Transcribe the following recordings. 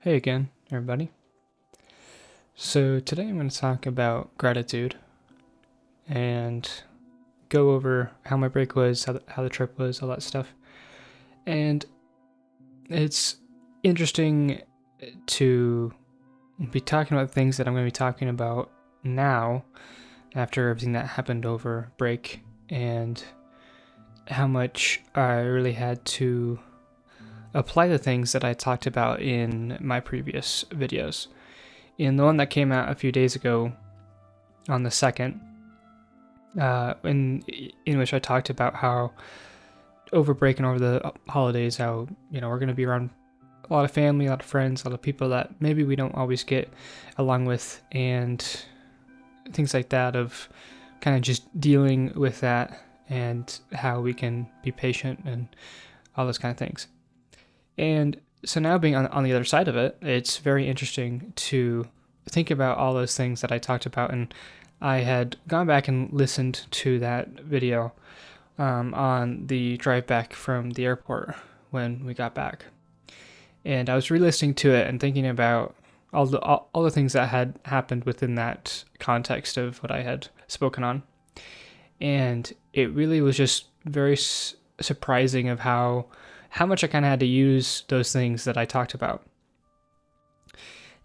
Hey again, everybody. So today I'm going to talk about gratitude and go over how my break was, how the trip was, all that stuff. And it's interesting to be talking about things that I'm going to be talking about now after everything that happened over break and how much I really had to apply the things that I talked about in my previous videos. In the one that came out a few days ago on the 2nd, in which I talked about how over break and over the holidays, how we're going to be around a lot of family, a lot of friends, a lot of people that maybe we don't always get along with, and things like that. Of kind of just dealing with that and how we can be patient and all those kind of things. And so now being on the other side of it, it's very interesting to think about all those things that I talked about. And I had gone back and listened to that video on the drive back from the airport when we got back. And I was re-listening to it and thinking about all the things that had happened within that context of what I had spoken on. And it really was just very surprising of how much I kind of had to use those things that I talked about.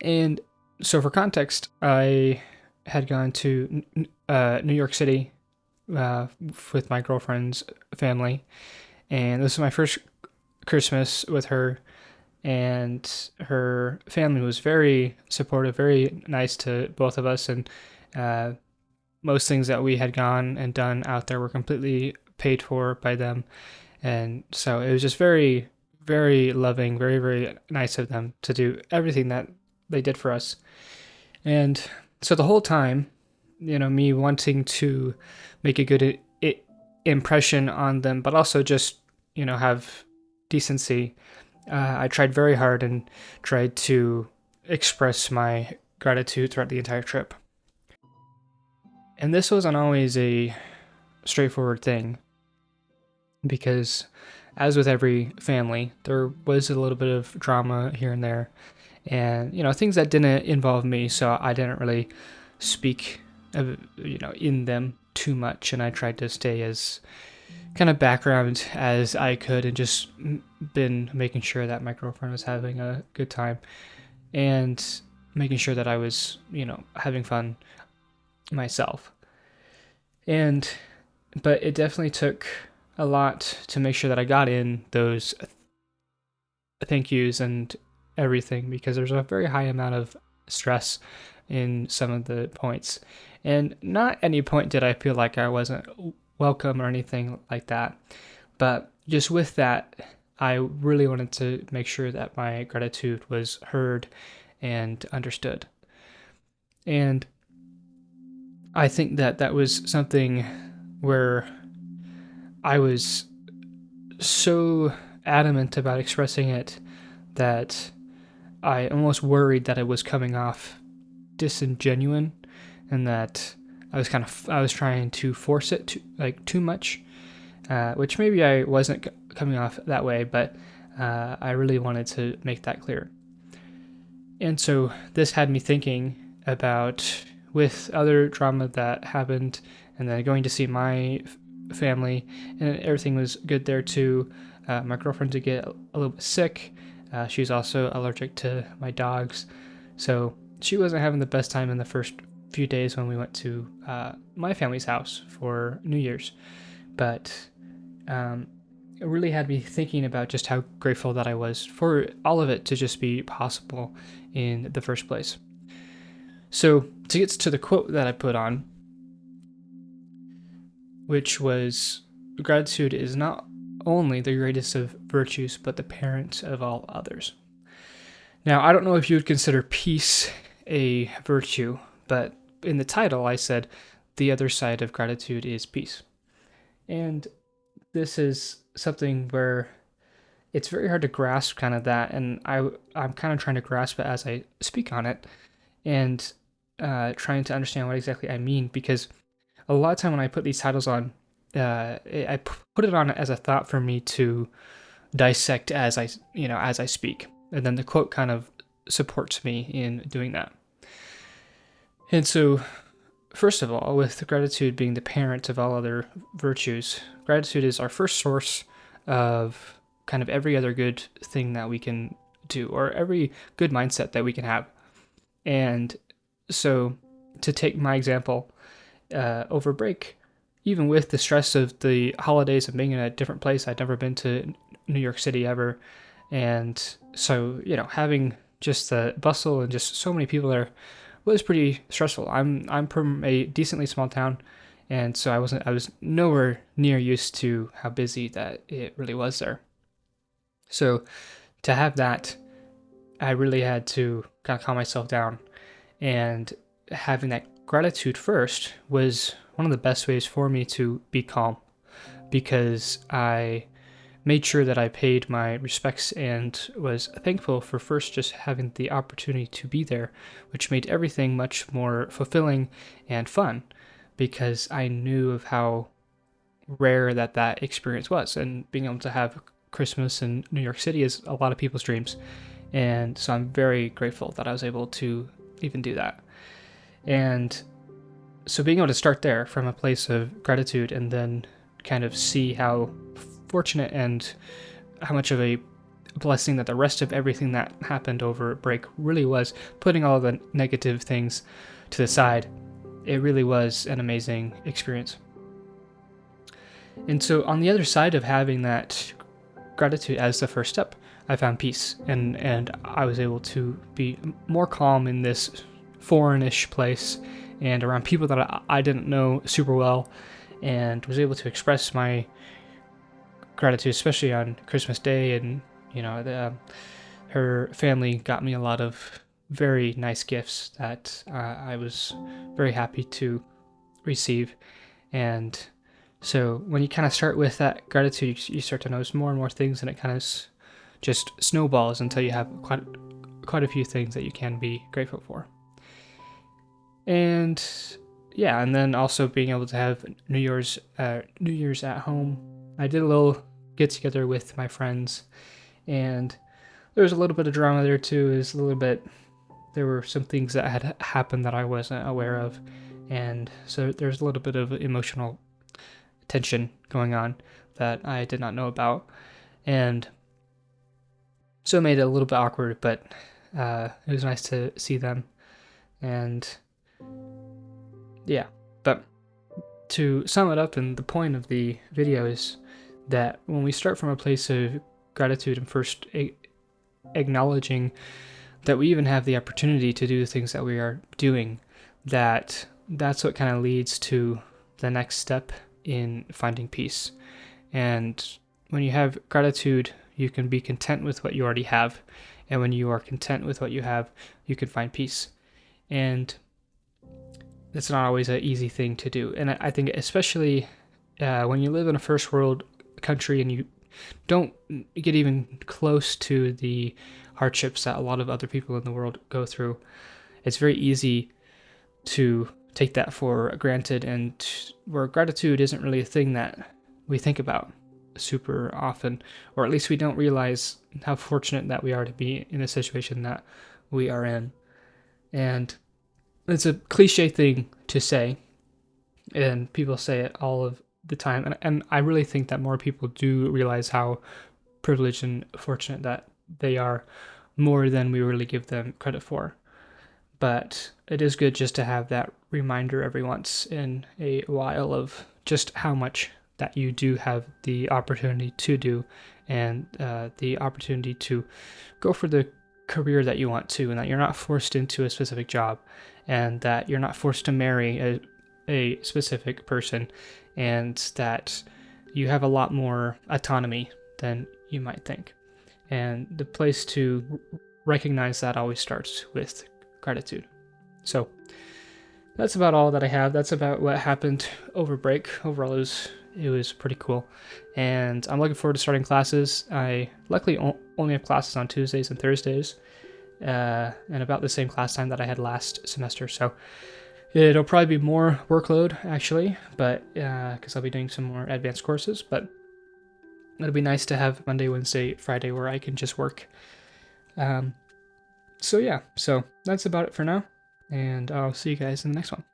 And so for context, I had gone to New York City with my girlfriend's family, and this was my first Christmas with her, and her family was very supportive, very nice to both of us, and most things that we had gone and done out there were completely paid for by them. And so it was just very, very loving, very, very nice of them to do everything that they did for us. And so the whole time, me wanting to make a good impression on them, but also just, have decency, I tried very hard and tried to express my gratitude throughout the entire trip. And this wasn't always a straightforward thing because, as with every family, there was a little bit of drama here and there, and things that didn't involve me, so I didn't really speak in them too much, and I tried to stay as kind of background as I could and just been making sure that my girlfriend was having a good time and making sure that I was having fun myself. But it definitely took a lot to make sure that I got in those thank yous and everything, because there's a very high amount of stress in some of the points. And not any point did I feel like I wasn't welcome or anything like that. But just with that, I really wanted to make sure that my gratitude was heard and understood. And I think that that was something where I was so adamant about expressing it that I almost worried that it was coming off disingenuine and that I was trying to force it too much, which maybe I wasn't coming off that way, but I really wanted to make that clear. And so this had me thinking about, with other drama that happened, and then going to see my family, and everything was good there too. My girlfriend did get a little bit sick. She's also allergic to my dogs, so she wasn't having the best time in the first few days when we went to my family's house for New Year's. But it really had me thinking about just how grateful that I was for all of it to just be possible in the first place. So to get to the quote that I put on, which was, gratitude is not only the greatest of virtues, but the parent of all others. Now, I don't know if you would consider peace a virtue, but in the title I said the other side of gratitude is peace. And this is something where it's very hard to grasp kind of that, and I'm kind of trying to grasp it as I speak on it, and trying to understand what exactly I mean, because a lot of time when I put these titles on, I put it on as a thought for me to dissect as I speak, and then the quote kind of supports me in doing that. And so, first of all, with gratitude being the parent of all other virtues, gratitude is our first source of kind of every other good thing that we can do, or every good mindset that we can have. And so, to take my example, over break, even with the stress of the holidays and being in a different place, I'd never been to New York City ever. And so, having just the bustle and just so many people there was pretty stressful. I'm from a decently small town, and so I was nowhere near used to how busy that it really was there. So to have that, I really had to kind of calm myself down, and having that gratitude first was one of the best ways for me to be calm, because I made sure that I paid my respects and was thankful for first just having the opportunity to be there, which made everything much more fulfilling and fun, because I knew of how rare that experience was. And being able to have Christmas in New York City is a lot of people's dreams. And so I'm very grateful that I was able to even do that. And so being able to start there from a place of gratitude and then kind of see how fortunate and how much of a blessing that the rest of everything that happened over break really was, putting all the negative things to the side, it really was an amazing experience. And so on the other side of having that gratitude as the first step, I found peace, and I was able to be more calm in this foreignish place and around people that I didn't know super well, and was able to express my gratitude, especially on Christmas Day. And her family got me a lot of very nice gifts that I was very happy to receive. And so when you kind of start with that gratitude, you start to notice more and more things, and it kind of just snowballs until you have quite a few things that you can be grateful for. And yeah, and then also being able to have New Year's at home. I did a little get together with my friends, and there was a little bit of drama there too. There were some things that had happened that I wasn't aware of, and so there's a little bit of emotional tension going on that I did not know about, and so it made it a little bit awkward. But it was nice to see them, and yeah. But to sum it up, and the point of the video is that when we start from a place of gratitude and first acknowledging that we even have the opportunity to do the things that we are doing, that's what kind of leads to the next step in finding peace. And when you have gratitude, you can be content with what you already have. And when you are content with what you have, you can find peace. And that's not always an easy thing to do. And I think especially when you live in a first world country and you don't get even close to the hardships that a lot of other people in the world go through, it's very easy to take that for granted, and where gratitude isn't really a thing that we think about super often, or at least we don't realize how fortunate that we are to be in a situation that we are in. And it's a cliche thing to say, and people say it all of the time, and I really think that more people do realize how privileged and fortunate that they are, more than we really give them credit for. But it is good just to have that reminder every once in a while of just how much that you do have the opportunity to do, and the opportunity to go for the career that you want to, and that you're not forced into a specific job, and that you're not forced to marry a specific person, and that you have a lot more autonomy than you might think. And the place to recognize that always starts with gratitude. So that's about all that I have. That's about what happened over break. Overall, it was pretty cool, and I'm looking forward to starting classes. I luckily only have classes on Tuesdays and Thursdays, and about the same class time that I had last semester. So it'll probably be more workload actually, but because I'll be doing some more advanced courses. But it'll be nice to have Monday, Wednesday, Friday where I can just work. So yeah, so that's about it for now, and I'll see you guys in the next one.